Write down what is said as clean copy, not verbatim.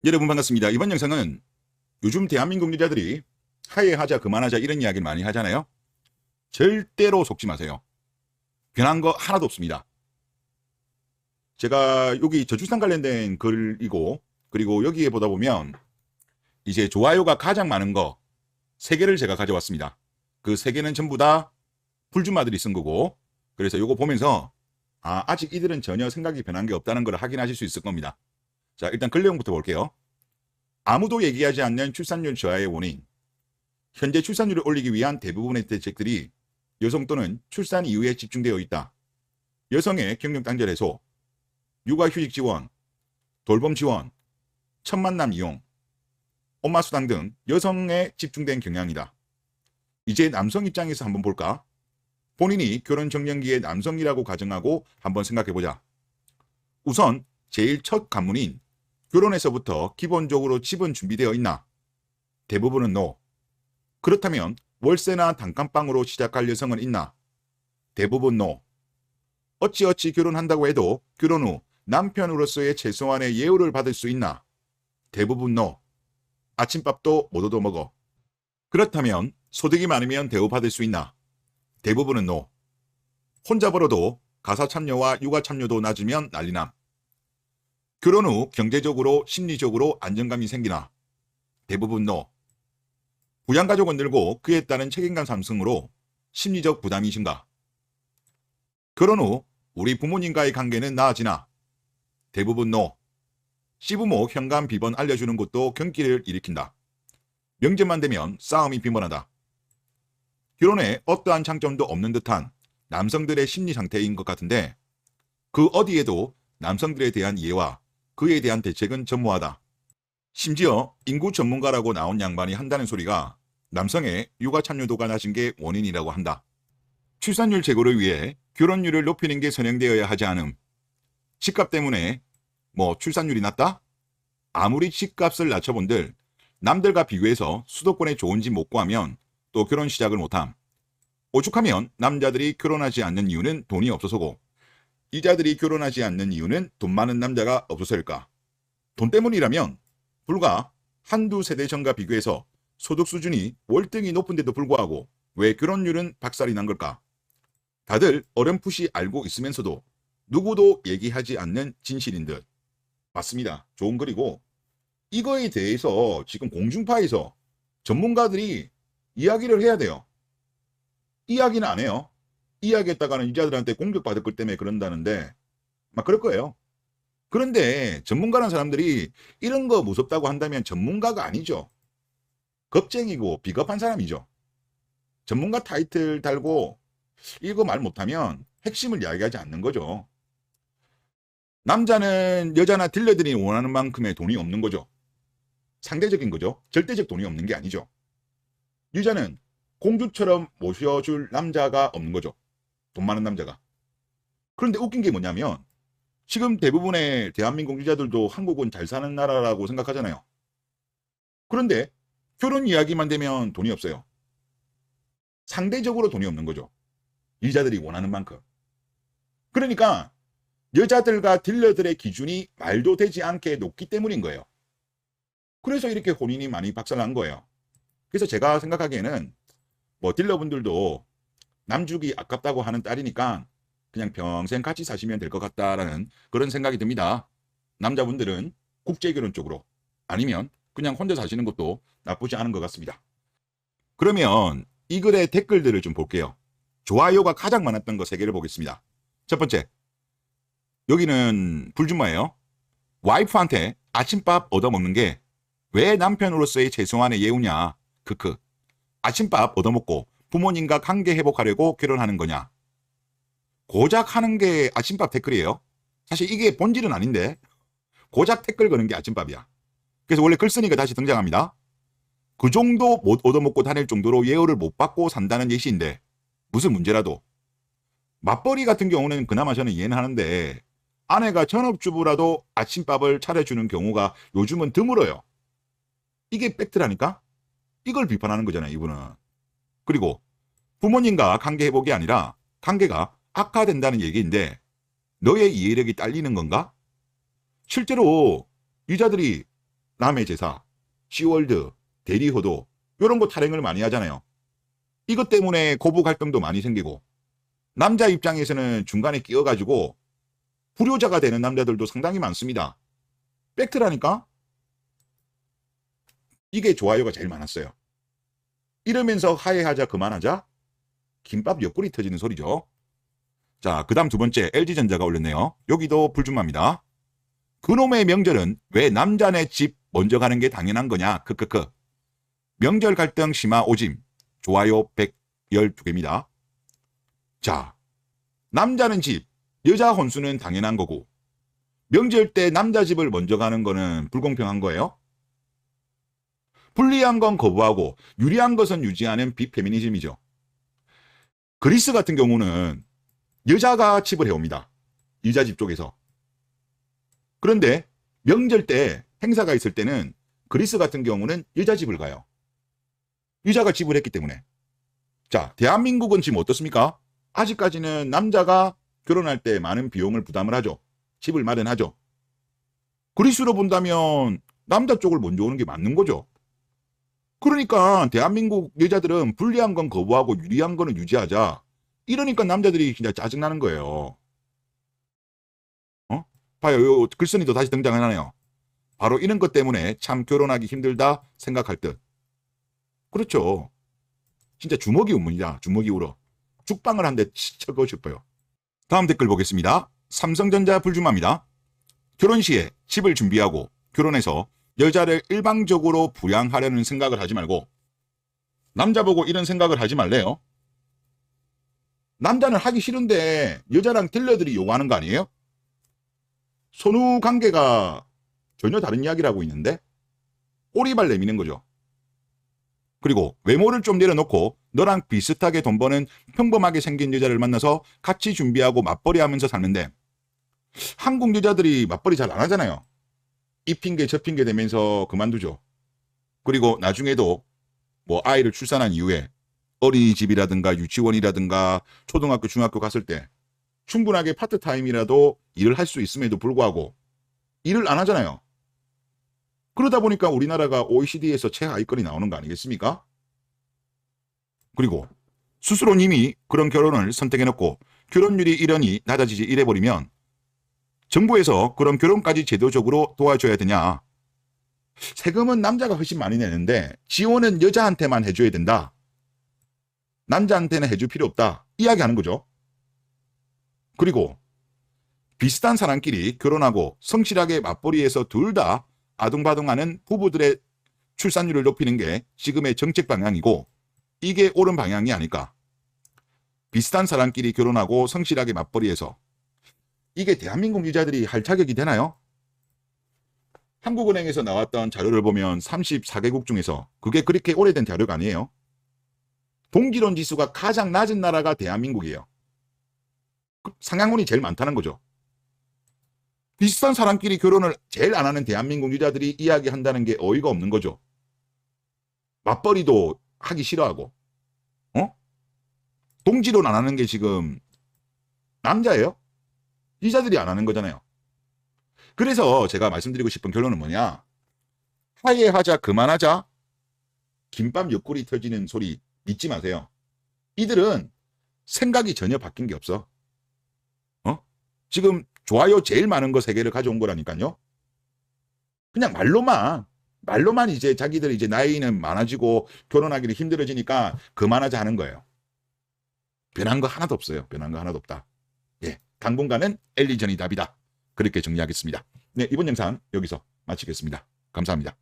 여러분 반갑습니다. 이번 영상은 요즘 대한민국 여자들이 하해하자 그만하자 이런 이야기를 많이 하잖아요. 절대로 속지 마세요. 변한 거 하나도 없습니다. 제가 여기 저출산 관련된 글이고, 그리고 여기에 보다 보면 이제 좋아요가 가장 많은 거 3개를 제가 가져왔습니다. 그 3개는 전부 다 불주마들이 쓴 거고, 그래서 요거 보면서 아직 이들은 전혀 생각이 변한 게 없다는 걸 확인하실 수 있을 겁니다. 자, 일단 글 내용부터 볼게요. 아무도 얘기하지 않는 출산율 저하의 원인. 현재 출산율을 올리기 위한 대부분의 대책들이 여성 또는 출산 이후에 집중되어 있다. 여성의 경력 단절 해소, 육아휴직 지원, 돌봄 지원, 첫 만남 이용, 엄마 수당 등 여성에 집중된 경향이다. 이제 남성 입장에서 한번 볼까? 본인이 결혼 정년기의 남성이라고 가정하고 한번 생각해보자. 우선 제일 첫 관문인 결혼에서부터 기본적으로 집은 준비되어 있나? 대부분은 NO. 그렇다면 월세나 단칸방으로 시작할 여성은 있나? 대부분 NO. 어찌어찌 결혼한다고 해도 결혼 후 남편으로서의 최소한의 예우를 받을 수 있나? 대부분 NO. 아침밥도 못 얻어먹어. 그렇다면 소득이 많으면 대우받을 수 있나? 대부분은 NO. 혼자 벌어도 가사 참여와 육아 참여도 낮으면 난리남. 결혼 후 경제적으로 심리적으로 안정감이 생기나? 대부분 NO. 부양가족은 늘고 그에 따른 책임감 상승으로 심리적 부담이 증가. 결혼 후 우리 부모님과의 관계는 나아지나? 대부분 NO. 시부모 현관 비번 알려주는 것도 경기를 일으킨다. 명제만 되면 싸움이 빈번하다. 결혼에 어떠한 장점도 없는 듯한 남성들의 심리 상태인 것 같은데, 그 어디에도 남성들에 대한 이해와 그에 대한 대책은 전무하다. 심지어 인구 전문가라고 나온 양반이 한다는 소리가 남성의 육아 참여도가 낮은 게 원인이라고 한다. 출산율 제고를 위해 결혼율을 높이는 게 선행되어야 하지 않음. 집값 때문에 출산율이 낮다? 아무리 집값을 낮춰본들 남들과 비교해서 수도권에 좋은 집 못 구하면 또 결혼 시작을 못함. 오죽하면 남자들이 결혼하지 않는 이유는 돈이 없어서고, 여자들이 결혼하지 않는 이유는 돈 많은 남자가 없어서일까? 돈 때문이라면 불과 한두 세대 전과 비교해서 소득 수준이 월등히 높은데도 불구하고 왜 결혼율은 박살이 난 걸까? 다들 어렴풋이 알고 있으면서도 누구도 얘기하지 않는 진실인 듯. 맞습니다. 좋은 글이고, 이거에 대해서 지금 공중파에서 전문가들이 이야기를 해야 돼요. 이야기는 안 해요. 이야기했다가는 여자들한테 공격받을 것 때문에 그런다는데 막 그럴 거예요. 그런데 전문가라는 사람들이 이런 거 무섭다고 한다면 전문가가 아니죠. 겁쟁이고 비겁한 사람이죠. 전문가 타이틀 달고 이거 말 못하면 핵심을 이야기하지 않는 거죠. 남자는 여자나 딜러들이 원하는 만큼의 돈이 없는 거죠. 상대적인 거죠. 절대적 돈이 없는 게 아니죠. 여자는 공주처럼 모셔줄 남자가 없는 거죠. 돈 많은 남자가. 그런데 웃긴 게 뭐냐면 지금 대부분의 대한민국 여자들도 한국은 잘 사는 나라라고 생각하잖아요. 그런데 결혼 이야기만 되면 돈이 없어요. 상대적으로 돈이 없는 거죠. 여자들이 원하는 만큼. 그러니까 여자들과 딜러들의 기준이 말도 되지 않게 높기 때문인 거예요. 그래서 이렇게 혼인이 많이 박살난 거예요. 그래서 제가 생각하기에는 딜러분들도 남주기 아깝다고 하는 딸이니까 그냥 평생 같이 사시면 될 것 같다라는 그런 생각이 듭니다. 남자분들은 국제결혼 쪽으로, 아니면 그냥 혼자 사시는 것도 나쁘지 않은 것 같습니다. 그러면 이 글의 댓글들을 좀 볼게요. 좋아요가 가장 많았던 거 3개를 보겠습니다. 첫 번째, 여기는 불주마예요. 와이프한테 아침밥 얻어먹는 게 왜 남편으로서의 최소한의 예우냐. 크크. 아침밥 얻어먹고 부모님과 관계 회복하려고 결혼하는 거냐. 고작 하는 게 아침밥 댓글이에요. 사실 이게 본질은 아닌데 고작 댓글 거는 게 아침밥이야. 그래서 원래 글 쓰니까 다시 등장합니다. 그 정도 못 얻어먹고 다닐 정도로 예우를 못 받고 산다는 예시인데 무슨 문제라도. 맞벌이 같은 경우는 그나마 저는 이해는 하는데 아내가 전업주부라도 아침밥을 차려주는 경우가 요즘은 드물어요. 이게 팩트라니까? 이걸 비판하는 거잖아요, 이분은. 그리고 부모님과 관계 회복이 아니라 관계가 악화된다는 얘기인데 너의 이해력이 딸리는 건가? 실제로 여자들이 남의 제사, 시월드, 대리효도 이런 거 탈행을 많이 하잖아요. 이것 때문에 고부 갈등도 많이 생기고 남자 입장에서는 중간에 끼어가지고 불효자가 되는 남자들도 상당히 많습니다. 팩트라니까. 이게 좋아요가 제일 많았어요. 이러면서 하해하자 그만하자 김밥 옆구리 터지는 소리죠. 자, 그 다음 두 번째 LG전자가 올렸네요. 여기도 불준마입니다. 그놈의 명절은 왜 남자네 집 먼저 가는 게 당연한 거냐. 크크크. 명절 갈등 심화 오짐. 좋아요 112개입니다. 자, 남자는 집, 여자 혼수는 당연한 거고 명절 때 남자 집을 먼저 가는 거는 불공평한 거예요. 불리한 건 거부하고 유리한 것은 유지하는 비페미니즘이죠. 그리스 같은 경우는 여자가 집을 해옵니다. 여자 집 쪽에서. 그런데 명절 때 행사가 있을 때는 그리스 같은 경우는 여자 집을 가요. 여자가 집을 했기 때문에. 자, 대한민국은 지금 어떻습니까? 아직까지는 남자가 결혼할 때 많은 비용을 부담을 하죠. 집을 마련하죠. 그리스로 본다면 남자 쪽을 먼저 오는 게 맞는 거죠. 그러니까 대한민국 여자들은 불리한 건 거부하고 유리한 거는 유지하자. 이러니까 남자들이 진짜 짜증나는 거예요. 봐요. 요 글쓴이도 다시 등장하네요. 바로 이런 것 때문에 참 결혼하기 힘들다 생각할 듯. 그렇죠. 진짜 주먹이 운문이다. 주먹이 울어. 죽방을 한 대 쳐고 싶어요. 다음 댓글 보겠습니다. 삼성전자 불주마입니다. 결혼 시에 집을 준비하고 결혼해서 여자를 일방적으로 부양하려는 생각을 하지 말고 남자 보고 이런 생각을 하지 말래요. 남자는 하기 싫은데 여자랑 딜러들이 요구하는 거 아니에요? 선후 관계가 전혀 다른 이야기를 하고 있는데 오리발 내미는 거죠. 그리고 외모를 좀 내려놓고 너랑 비슷하게 돈 버는 평범하게 생긴 여자를 만나서 같이 준비하고 맞벌이 하면서 사는데 한국 여자들이 맞벌이 잘 안 하잖아요. 이 핑계 저 핑계 대면서 그만두죠. 그리고 나중에도 뭐 아이를 출산한 이후에 어린이집이라든가 유치원이라든가 초등학교 중학교 갔을 때 충분하게 파트타임이라도 일을 할 수 있음에도 불구하고 일을 안 하잖아요. 그러다 보니까 우리나라가 OECD에서 최하위권이 나오는 거 아니겠습니까? 그리고 스스로 님이 그런 결혼을 선택해놓고 결혼율이 이러니 낮아지지 이래버리면 정부에서 그런 결혼까지 제도적으로 도와줘야 되냐. 세금은 남자가 훨씬 많이 내는데 지원은 여자한테만 해줘야 된다. 남자한테는 해줄 필요 없다. 이야기하는 거죠. 그리고 비슷한 사람끼리 결혼하고 성실하게 맞벌이해서 둘 다 아둥바둥하는 부부들의 출산율을 높이는 게 지금의 정책 방향이고 이게 옳은 방향이 아닐까. 비슷한 사람끼리 결혼하고 성실하게 맞벌이해서 이게 대한민국 여자들이 할 자격이 되나요? 한국은행에서 나왔던 자료를 보면 34개국 중에서 그게 그렇게 오래된 자료가 아니에요. 동질혼 지수가 가장 낮은 나라가 대한민국이에요. 상향원이 제일 많다는 거죠. 비슷한 사람끼리 결혼을 제일 안 하는 대한민국 여자들이 이야기한다는 게 어이가 없는 거죠. 맞벌이도 하기 싫어하고 동질혼 안 하는 게 지금 남자예요? 여자들이 안 하는 거잖아요. 그래서 제가 말씀드리고 싶은 결론은 뭐냐. 화해하자 그만하자 김밥 옆구리 터지는 소리 믿지 마세요. 이들은 생각이 전혀 바뀐 게 없어. 지금 좋아요 제일 많은 거 3개를 가져온 거라니까요. 그냥 말로만 이제 자기들 이제 나이는 많아지고 결혼하기는 힘들어지니까 그만하자 하는 거예요. 변한 거 하나도 없어요. 변한 거 하나도 없다. 예, 당분간은 엘리전이 답이다. 그렇게 정리하겠습니다. 네, 이번 영상 여기서 마치겠습니다. 감사합니다.